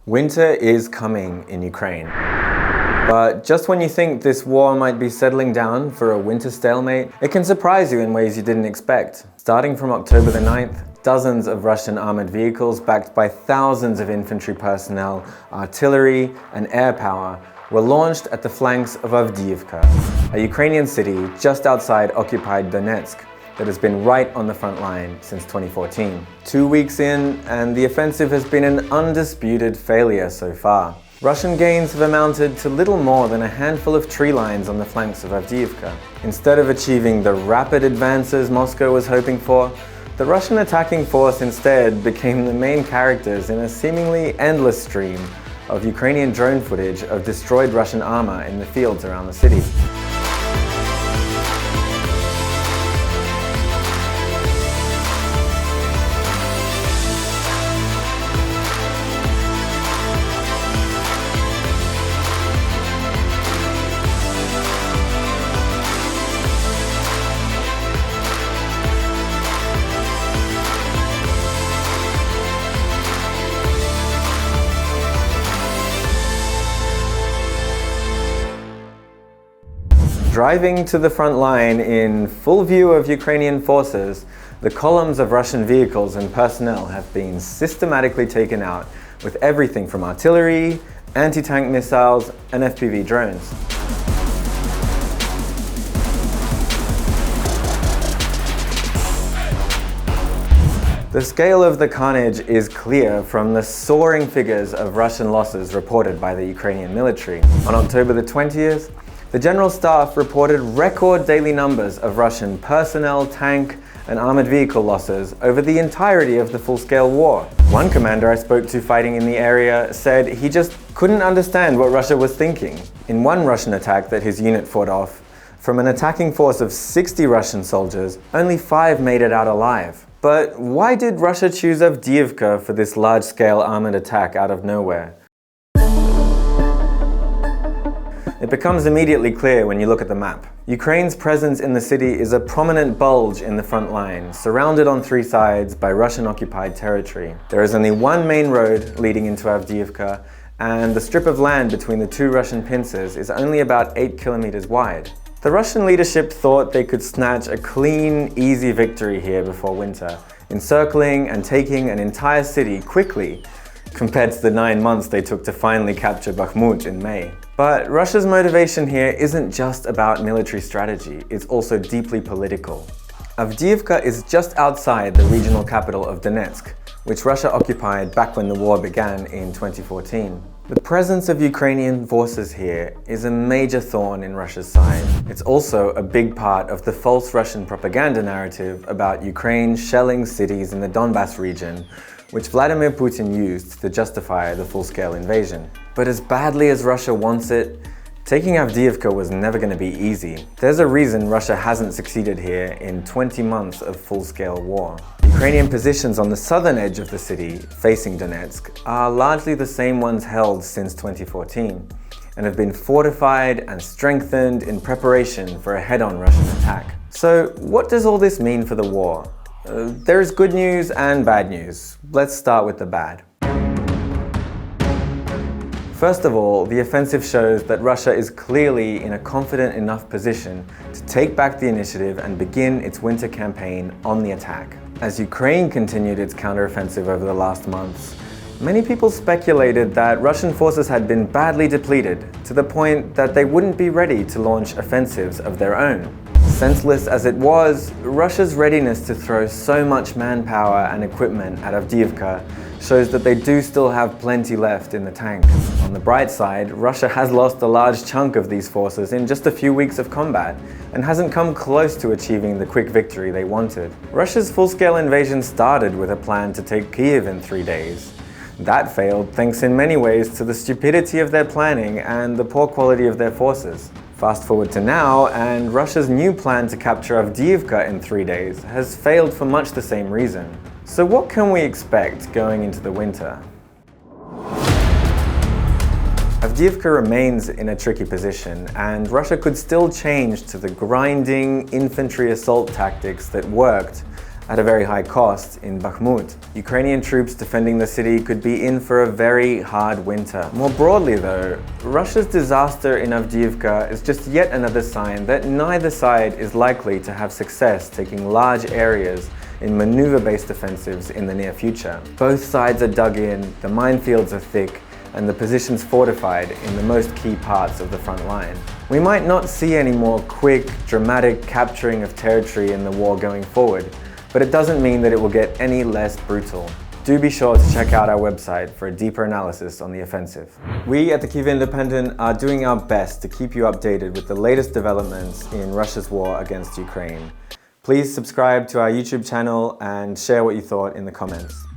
Winter is coming in Ukraine. But just when you think this war might be settling down for a winter stalemate, it can surprise you in ways you didn't expect. Starting from October the 9th, dozens of Russian armored vehicles backed by thousands of infantry personnel, artillery, and air power were launched at the flanks of Avdiivka, a Ukrainian city just outside occupied Donetsk that has been right on the front line since 2014. 2 weeks in, and the offensive has been an undisputed failure so far. Russian gains have amounted to little more than a handful of tree lines on the flanks of Avdiivka. Instead of achieving the rapid advances Moscow was hoping for, the Russian attacking force instead became the main characters in a seemingly endless stream of Ukrainian drone footage of destroyed Russian armor in the fields around the city. Driving to the front line in full view of Ukrainian forces, the columns of Russian vehicles and personnel have been systematically taken out with everything from artillery, anti-tank missiles, and FPV drones. The scale of the carnage is clear from the soaring figures of Russian losses reported by the Ukrainian military. On October the 20th, the General Staff reported record daily numbers of Russian personnel, tank, and armored vehicle losses over the entirety of the full-scale war. One commander I spoke to fighting in the area said he just couldn't understand what Russia was thinking. In one Russian attack that his unit fought off, from an attacking force of 60 Russian soldiers, only 5 made it out alive. But why did Russia choose Avdiivka for this large-scale armored attack out of nowhere? It becomes immediately clear when you look at the map. Ukraine's presence in the city is a prominent bulge in the front line, surrounded on 3 sides by Russian-occupied territory. There is only one main road leading into Avdiivka, and the strip of land between the 2 Russian pincers is only about 8 kilometers wide. The Russian leadership thought they could snatch a clean, easy victory here before winter, encircling and taking an entire city quickly, compared to the 9 months they took to finally capture Bakhmut in May. But Russia's motivation here isn't just about military strategy, it's also deeply political. Avdiivka is just outside the regional capital of Donetsk, which Russia occupied back when the war began in 2014. The presence of Ukrainian forces here is a major thorn in Russia's side. It's also a big part of the false Russian propaganda narrative about Ukraine shelling cities in the Donbass region, which Vladimir Putin used to justify the full-scale invasion. But as badly as Russia wants it, taking Avdiivka was never going to be easy. There's a reason Russia hasn't succeeded here in 20 months of full-scale war. Ukrainian positions on the southern edge of the city, facing Donetsk, are largely the same ones held since 2014, and have been fortified and strengthened in preparation for a head-on Russian attack. So what does all this mean for the war? There's good news and bad news. Let's start with the bad. First of all, the offensive shows that Russia is clearly in a confident enough position to take back the initiative and begin its winter campaign on the attack. As Ukraine continued its counteroffensive over the last months, many people speculated that Russian forces had been badly depleted to the point that they wouldn't be ready to launch offensives of their own. Senseless as it was, Russia's readiness to throw so much manpower and equipment at Avdiivka shows that they do still have plenty left in the tank. On the bright side, Russia has lost a large chunk of these forces in just a few weeks of combat and hasn't come close to achieving the quick victory they wanted. Russia's full-scale invasion started with a plan to take Kyiv in 3 days. That failed thanks in many ways to the stupidity of their planning and the poor quality of their forces. Fast forward to now, and Russia's new plan to capture Avdiivka in 3 days has failed for much the same reason. So what can we expect going into the winter? Avdiivka remains in a tricky position, and Russia could still change to the grinding infantry assault tactics that worked at a very high cost in Bakhmut. Ukrainian troops defending the city could be in for a very hard winter. More broadly though, Russia's disaster in Avdiivka is just yet another sign that neither side is likely to have success taking large areas in maneuver-based offensives in the near future. Both sides are dug in, the minefields are thick, and the positions fortified in the most key parts of the front line. We might not see any more quick, dramatic capturing of territory in the war going forward, but it doesn't mean that it will get any less brutal. Do be sure to check out our website for a deeper analysis on the offensive. We at the Kyiv Independent are doing our best to keep you updated with the latest developments in Russia's war against Ukraine. Please subscribe to our YouTube channel and share what you thought in the comments.